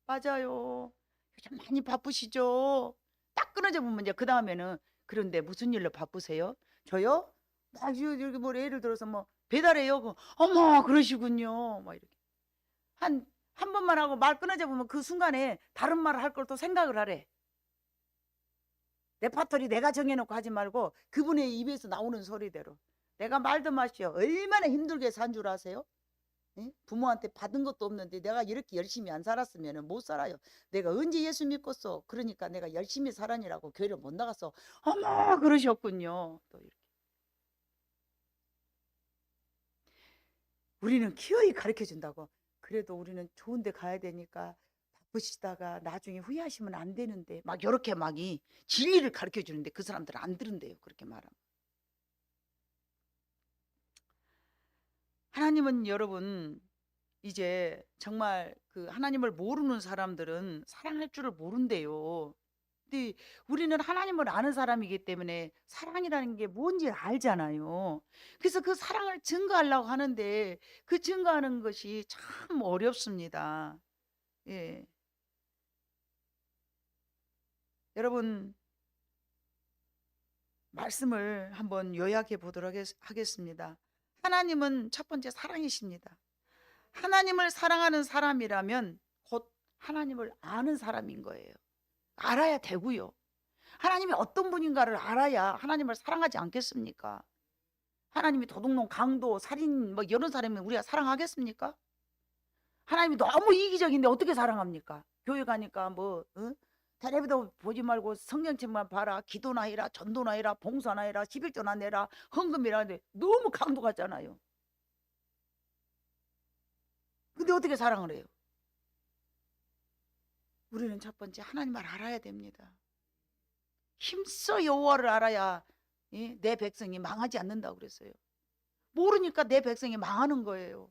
맞아요. 요즘 많이 바쁘시죠? 딱 끊어져 보면 이제 그다음에는 그런데 무슨 일로 바쁘세요? 저요? 막 여기 예를 들어서 배달해요. 어머 그러시군요. 막 이렇게 한 번만 하고 말 끊어져 보면 그 순간에 다른 말을 할 걸 또 생각을 하래. 레파토리 내가 정해놓고 하지 말고 그분의 입에서 나오는 소리대로. 내가 말도 마시오. 얼마나 힘들게 산 줄 아세요? 예? 부모한테 받은 것도 없는데 내가 이렇게 열심히 안 살았으면 못 살아요. 내가 언제 예수 믿겠어? 그러니까 내가 열심히 살아니라고 교회를 못 나갔어. 어머 그러셨군요. 또 이렇게. 우리는 기어이 가르쳐 준다고. 그래도 우리는 좋은 데 가야 되니까 바쁘시다가 나중에 후회하시면 안 되는데 막 이렇게 막이 진리를 가르쳐 주는데 그 사람들은 안 들은대요. 그렇게 말하면. 하나님은 여러분 이제 정말 그 하나님을 모르는 사람들은 사랑할 줄을 모른대요. 근데 우리는 하나님을 아는 사람이기 때문에 사랑이라는 게 뭔지 알잖아요. 그래서 그 사랑을 증거하려고 하는데 그 증거하는 것이 참 어렵습니다. 예. 여러분 말씀을 한번 요약해 보도록 하겠습니다. 하나님은 첫 번째 사랑이십니다. 하나님을 사랑하는 사람이라면 곧 하나님을 아는 사람인 거예요. 알아야 되고요. 하나님이 어떤 분인가를 알아야 하나님을 사랑하지 않겠습니까? 하나님이 도둑놈, 강도, 살인 이런 사람이면 우리가 사랑하겠습니까? 하나님이 너무 이기적인데 어떻게 사랑합니까? 교회 가니까 텔레비도 보지 말고 성경책만 봐라. 기도나 해라. 전도나 해라. 봉사나 해라. 11조나 내라. 헌금이라 하는데 너무 강도 같잖아요. 근데 어떻게 사랑을 해요? 우리는 첫 번째 하나님을 알아야 됩니다. 힘써 여호와를 알아야 내 백성이 망하지 않는다고 그랬어요. 모르니까 내 백성이 망하는 거예요.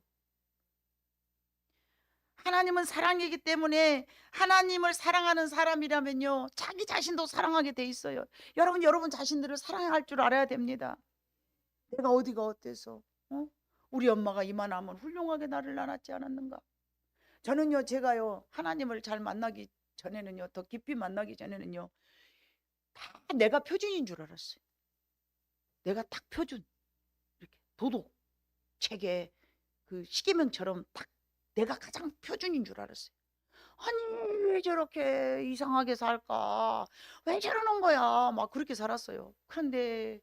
하나님은 사랑이기 때문에 하나님을 사랑하는 사람이라면요 자기 자신도 사랑하게 돼 있어요. 여러분 자신들을 사랑할 줄 알아야 됩니다. 내가 어디가 어때서 우리 엄마가 이만하면 훌륭하게 나를 낳았지 않았는가. 저는요 제가요 하나님을 잘 만나기 전에는요 더 깊이 만나기 전에는요 다 내가 표준인 줄 알았어요. 내가 딱 표준 이렇게 도덕 책에 그 시계명처럼 딱 내가 가장 표준인 줄 알았어요. 아니 왜 저렇게 이상하게 살까? 왜 저러는 거야? 막 그렇게 살았어요. 그런데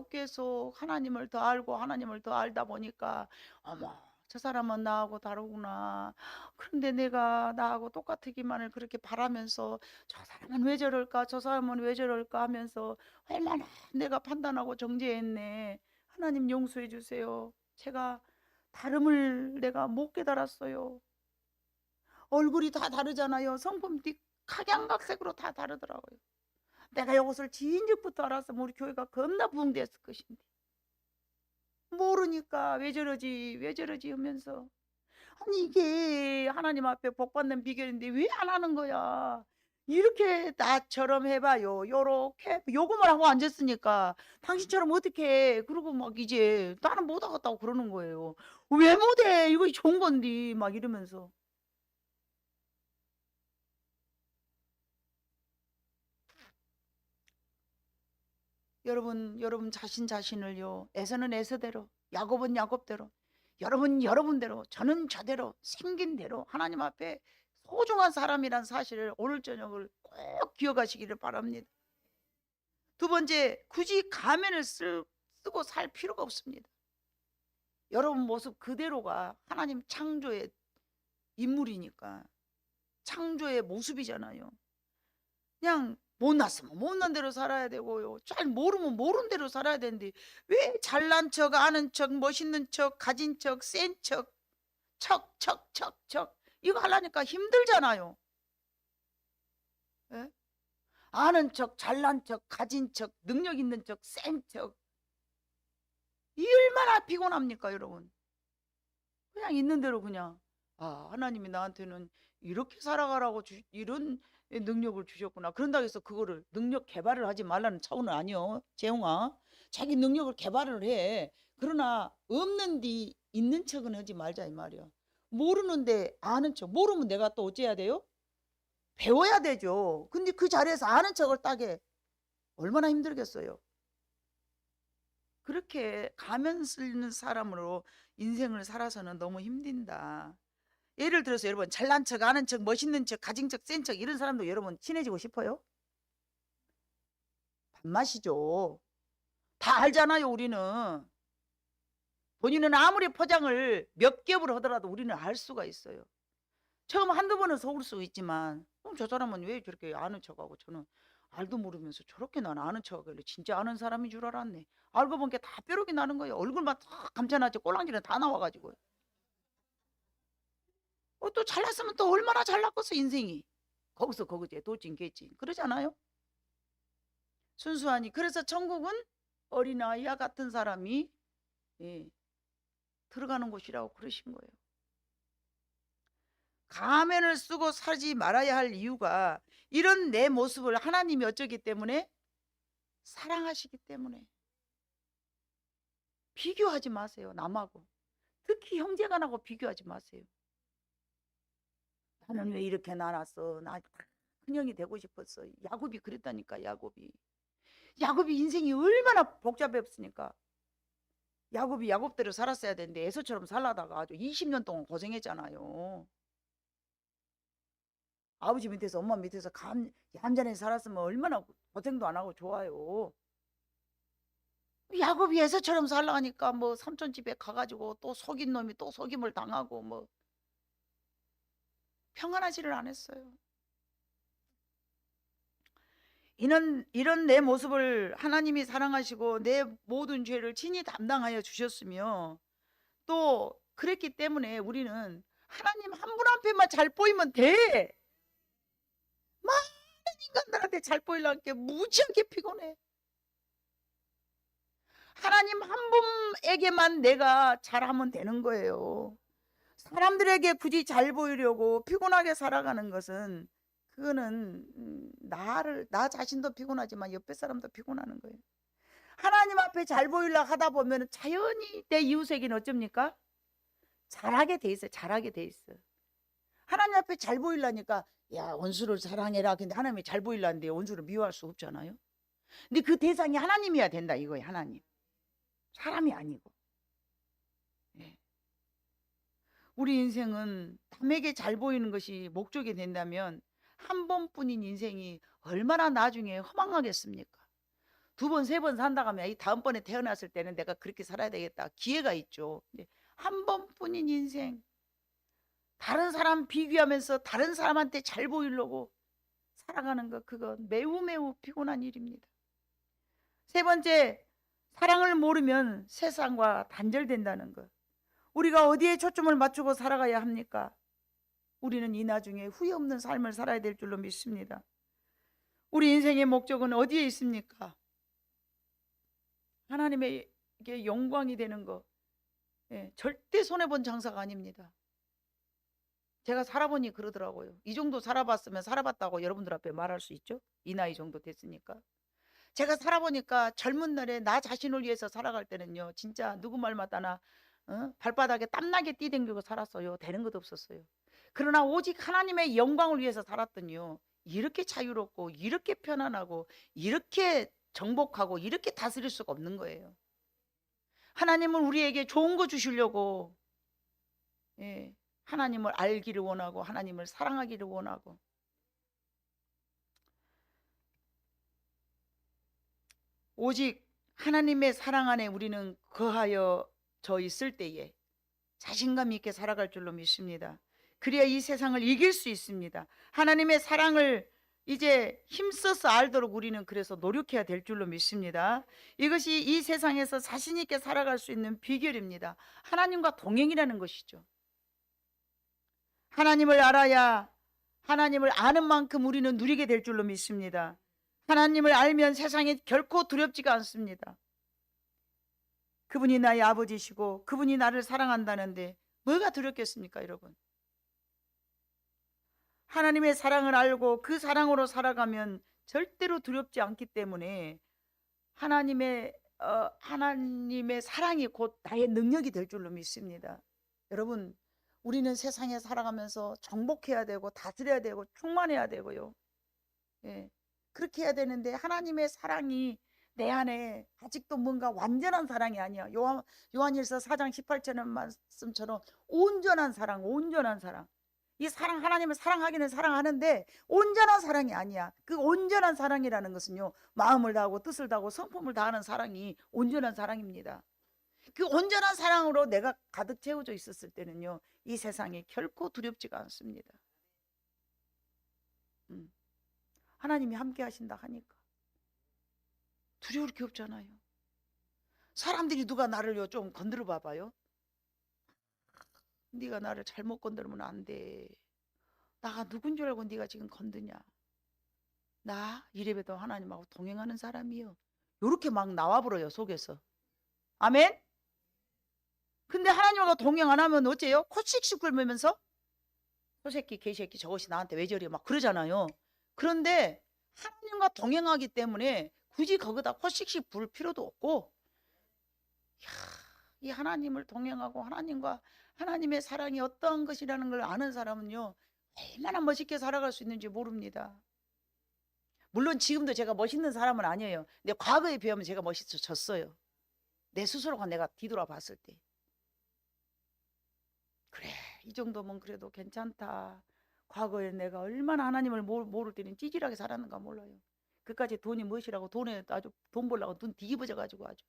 계속 하나님을 더 알고 하나님을 더 알다 보니까 어머 저 사람은 나하고 다르구나. 그런데 내가 나하고 똑같기만을 그렇게 바라면서 저 사람은 왜 저럴까? 저 사람은 왜 저럴까? 하면서 얼마나 내가 판단하고 정죄했네. 하나님 용서해 주세요. 제가 다름을 내가 못 깨달았어요. 얼굴이 다 다르잖아요. 성품이 각양각색으로 다 다르더라고요. 내가 이것을 진즉부터 알았으면 우리 교회가 겁나 부흥됐을 것인데 모르니까 왜 저러지 하면서 아니 이게 하나님 앞에 복 받는 비결인데 왜 안 하는 거야. 이렇게 나처럼 해봐요. 요렇게 요거만 하고 앉았으니까 당신처럼 어떻게 해. 그러고 막 이제 나는 못하겠다고 그러는 거예요. 왜 못해 이거 좋은 건데 막 이러면서. 여러분 자신을요. 에서는 에서대로, 야곱은 야곱대로, 여러분대로, 저는 저대로 생긴 대로 하나님 앞에 소중한 사람이란 사실을 오늘 저녁을 꼭 기억하시기를 바랍니다. 두 번째, 굳이 가면을 쓰고 살 필요가 없습니다. 여러분 모습 그대로가 하나님 창조의 인물이니까, 창조의 모습이잖아요. 그냥 못났으면 못난 대로 살아야 되고요, 잘 모르면 모르는 대로 살아야 되는데 왜 잘난 척, 아는 척, 멋있는 척, 가진 척, 센 척, 척 이거 하려니까 힘들잖아요. 예? 아는 척, 잘난 척, 가진 척, 능력 있는 척, 센 척, 이 얼마나 피곤합니까 여러분. 그냥 있는 대로 그냥 하나님이 나한테는 이렇게 살아가라고 이런 능력을 주셨구나. 그런다고 해서 그거를 능력 개발을 하지 말라는 차원은 아니요, 재용아. 자기 능력을 개발을 해. 그러나 없는 뒤 있는 척은 하지 말자 이 말이야. 모르는데 아는 척. 모르면 내가 또 어째야 돼요? 배워야 되죠. 근데 그 자리에서 아는 척을 따게 얼마나 힘들겠어요. 그렇게 가면 쓰는 사람으로 인생을 살아서는 너무 힘든다. 예를 들어서 여러분, 잘난 척, 아는 척, 멋있는 척, 가진 척, 센 척, 이런 사람도 여러분 친해지고 싶어요? 밥맛이죠. 다 알잖아요 우리는. 본인은 아무리 포장을 몇 겹을 하더라도 우리는 알 수가 있어요. 처음 한두 번은 속을 수 있지만, 그럼 저 사람은 왜 저렇게 아는 척하고, 저는 알도 모르면서 저렇게 난 아는 척하길래 진짜 아는 사람인 줄 알았네. 알고 본 게 다 뾰록이 나는 거예요. 얼굴만 다 감춰놨지 꼴랑기는 다 나와가지고. 또 잘났으면 또 얼마나 잘났겠어 인생이. 거기서 거기지 도찐개찐 그러잖아요. 순수하니. 그래서 천국은 어린아이와 같은 사람이 들어가는 곳이라고 그러신 거예요. 가면을 쓰고 살지 말아야 할 이유가, 이런 내 모습을 하나님이 어쩌기 때문에? 사랑하시기 때문에. 비교하지 마세요 남하고. 특히 형제간하고 비교하지 마세요. 나는 왜 이렇게 나눴어, 나 큰형이 되고 싶었어. 야곱이 그랬다니까. 야곱이 인생이 얼마나 복잡했으니까. 야곱이 야곱대로 살았어야 되는데 에서처럼 살라다가 아주 20년 동안 고생했잖아요. 아버지 밑에서 엄마 밑에서 얌전히 살았으면 얼마나 고생도 안 하고 좋아요. 야곱이 에서처럼 살라니까 뭐 삼촌 집에 가가지고 또 속인 놈이 또 속임을 당하고 뭐 평안하지를 않았어요. 이런 내 모습을 하나님이 사랑하시고 내 모든 죄를 친히 담당하여 주셨으며, 또 그랬기 때문에 우리는 하나님 한 분 앞에만 잘 보이면 돼. 많은 인간들한테 잘 보이려는 게 무지하게 피곤해. 하나님 한 분에게만 내가 잘하면 되는 거예요. 사람들에게 굳이 잘 보이려고 피곤하게 살아가는 것은, 그거는 나 자신도 피곤하지만 옆에 사람도 피곤하는 거예요. 하나님 앞에 잘 보이려고 하다 보면 자연히 내 이웃에게는 어쩝니까? 잘하게 돼 있어요. 잘하게 돼 있어. 하나님 앞에 잘 보이려니까 야 원수를 사랑해라. 근데 하나님이 잘 보이려는데 원수를 미워할 수 없잖아요. 근데 그 대상이 하나님이어야 된다 이거예요. 하나님. 사람이 아니고. 네. 우리 인생은 남에게 잘 보이는 것이 목적이 된다면 한 번뿐인 인생이 얼마나 나중에 허망하겠습니까? 두 번, 세 번 산다 하면 이 다음번에 태어났을 때는 내가 그렇게 살아야 되겠다. 기회가 있죠. 한 번뿐인 인생, 다른 사람 비교하면서 다른 사람한테 잘 보이려고 살아가는 것, 그건 매우 매우 피곤한 일입니다. 세 번째, 사랑을 모르면 세상과 단절된다는 것. 우리가 어디에 초점을 맞추고 살아가야 합니까? 우리는 이 나중에 후회 없는 삶을 살아야 될 줄로 믿습니다. 우리 인생의 목적은 어디에 있습니까? 하나님에게 영광이 되는 것. 절대 손해본 장사가 아닙니다. 제가 살아보니 그러더라고요. 이 정도 살아봤으면 살아봤다고 여러분들 앞에 말할 수 있죠? 이 나이 정도 됐으니까. 제가 살아보니까 젊은 날에 나 자신을 위해서 살아갈 때는요, 진짜 누구 말 맞다나 발바닥에 땀나게 뛰댕기고 살았어요. 되는 것도 없었어요. 그러나 오직 하나님의 영광을 위해서 살았더니요, 이렇게 자유롭고 이렇게 편안하고 이렇게 정복하고 이렇게 다스릴 수가 없는 거예요. 하나님은 우리에게 좋은 거 주시려고 하나님을 알기를 원하고 하나님을 사랑하기를 원하고, 오직 하나님의 사랑 안에 우리는 거하여 져 있을 때에 자신감 있게 살아갈 줄로 믿습니다. 그래야 이 세상을 이길 수 있습니다. 하나님의 사랑을 이제 힘써서 알도록 우리는 그래서 노력해야 될 줄로 믿습니다. 이것이 이 세상에서 자신 있게 살아갈 수 있는 비결입니다. 하나님과 동행이라는 것이죠. 하나님을 알아야 하나님을 아는 만큼 우리는 누리게 될 줄로 믿습니다. 하나님을 알면 세상에 결코 두렵지가 않습니다. 그분이 나의 아버지시고 그분이 나를 사랑한다는데 뭐가 두렵겠습니까, 여러분? 하나님의 사랑을 알고 그 사랑으로 살아가면 절대로 두렵지 않기 때문에 하나님의 사랑이 곧 나의 능력이 될 줄로 믿습니다. 여러분, 우리는 세상에 살아가면서 정복해야 되고 다스려야 되고 충만해야 되고요. 예, 그렇게 해야 되는데 하나님의 사랑이 내 안에 아직도 뭔가 완전한 사랑이 아니야. 요한일서 4장 18절 말씀처럼 온전한 사랑, 온전한 사랑. 이 사랑, 하나님을 사랑하기는 사랑하는데 온전한 사랑이 아니야. 그 온전한 사랑이라는 것은요, 마음을 다하고 뜻을 다하고 성품을 다하는 사랑이 온전한 사랑입니다. 그 온전한 사랑으로 내가 가득 채워져 있었을 때는요, 이 세상에 결코 두렵지가 않습니다. 하나님이 함께 하신다 하니까 두려울 게 없잖아요. 사람들이 누가 나를요 좀 건드려 봐봐요. 네가 나를 잘못 건드리면 안 돼. 나가 누군 줄 알고 네가 지금 건드냐. 나 이래봬도 하나님하고 동행하는 사람이요. 요렇게 막 나와버려요, 속에서. 아멘? 근데 하나님하고 동행 안 하면 어째요? 코씩씩 굴면서 소새끼 개새끼 저것이 나한테 왜 저래 막 그러잖아요. 그런데 하나님과 동행하기 때문에 굳이 거기다 코씩씩 불 필요도 없고, 이 하나님을 동행하고 하나님의 사랑이 어떤 것이라는 걸 아는 사람은요, 얼마나 멋있게 살아갈 수 있는지 모릅니다. 물론 지금도 제가 멋있는 사람은 아니에요. 근데 과거에 비하면 제가 멋있어졌어요. 내 스스로가 내가 뒤돌아봤을 때. 그래, 이 정도면 그래도 괜찮다. 과거에 내가 얼마나 하나님을 모를 때는 찌질하게 살았는가 몰라요. 그까지 돈이 무엇이라고 돈에 아주 돈 벌려고 눈 뒤집어져 가지고 아주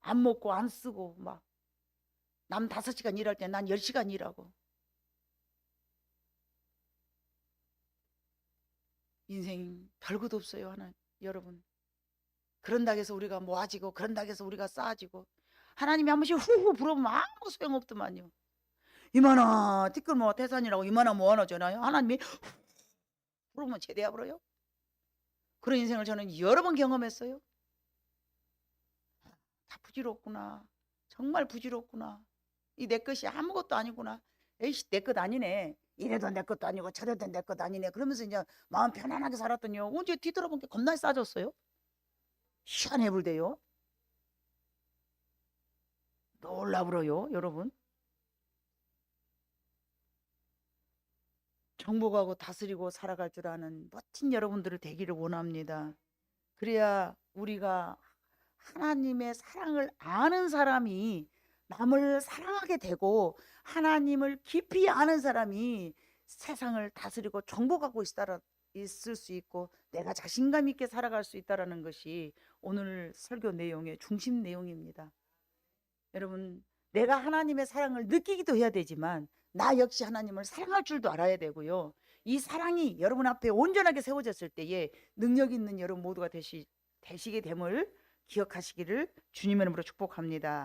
안 먹고 안 쓰고 막 남 5시간 일할 때 난 10시간 일하고. 인생 별것도 없어요, 여러분. 그런다고 해서 우리가 모아지고 그런다고 해서 우리가 쌓아지고 하나님이 한 번씩 후후 불어보면 아무 소용없더만요. 이만하 티끌 모아 태산이라고 이만하 모아놓잖아요. 하나님이 부르면 제대야 불어요. 그런 인생을 저는 여러 번 경험했어요. 다 부질없구나. 정말 부질없구나. 이 내 것이 아무것도 아니구나. 에이씨, 내 것 아니네. 이래도 내 것도 아니고 저래도 내 것 아니네. 그러면서 이제 마음 편안하게 살았더니요, 언제 뒤돌아본 게 겁나 싸졌어요. 희한해 불대요. 놀라불어요, 여러분. 정복하고 다스리고 살아갈 줄 아는 멋진 여러분들을 되기를 원합니다. 그래야 우리가 하나님의 사랑을 아는 사람이 남을 사랑하게 되고, 하나님을 깊이 아는 사람이 세상을 다스리고 정복하고 있을 수 있고 내가 자신감 있게 살아갈 수 있다는 것이 오늘 설교 내용의 중심 내용입니다. 여러분, 내가 하나님의 사랑을 느끼기도 해야 되지만 나 역시 하나님을 사랑할 줄도 알아야 되고요. 이 사랑이 여러분 앞에 온전하게 세워졌을 때에 능력 있는 여러분 모두가 되시게 됨을 기억하시기를 주님의 이름으로 축복합니다.